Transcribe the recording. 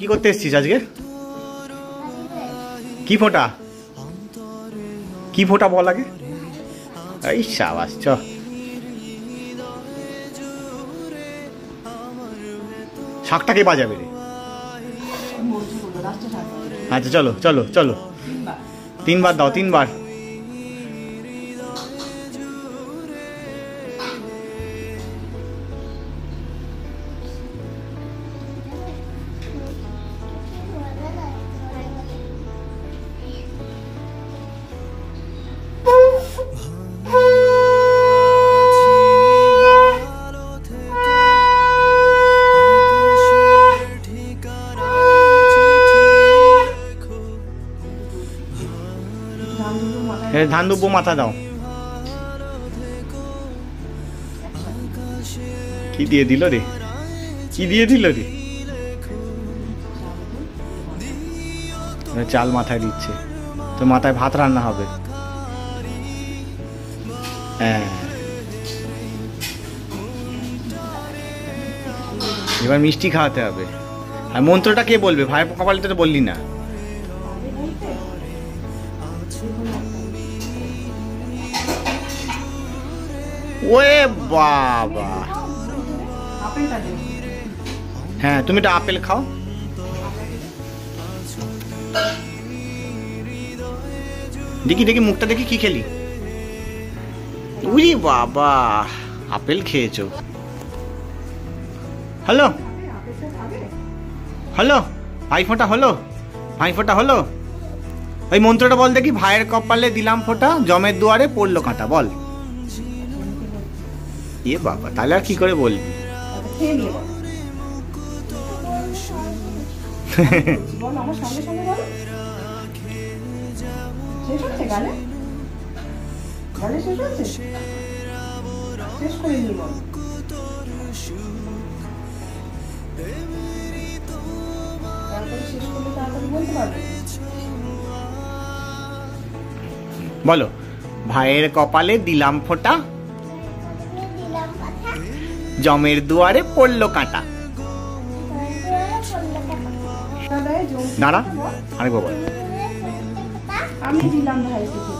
কি করতে এসেছিস আজকে? কি ফোঁটা? কি ফোঁটা বল আগে। এই সাবাস, চ। শাকটা কে বাজাবে রে? আচ্ছা চলো চলো চলো, 3 বার দাও, 3 বার। ধান দুব্বো মাথা দাও। কি দিয়ে দিল রে? কি দিয়ে দিল রে? চাল মাথায় দিচ্ছে তো, মাথায় ভাত রান্না হবে। হ্যাঁ, এবার মিষ্টি খাওয়াতে হবে। আর মন্ত্রটা কে বলবে? ভাই কপালে তো বললি না। ওরে বাবা, হ্যাঁ তুমি একটা আপেল খাও। দেখি দেখি মুখটা দেখি, কি খেলি? উরি বাবা, আপেল খেয়েছো। হ্যালো হ্যালো, ভাইফোঁটা হলো? ভাইফোঁটা হলো? ওই মন্ত্রটা বল দেখি। ভাইয়ের কপালে দিলাম ফোঁটা, জমের দুয়ারে পড়লো কাঁটা। বল। এ বাবা, তাহলে আর কি করে বলবি? বলো। ভাইয়ের কপালে দিলাম ফোঁটা, জমের দুয়ারে পড়লো কাঁটা। দাঁড়া, আরেকবার বল। আমি দিলাম ভাইকে।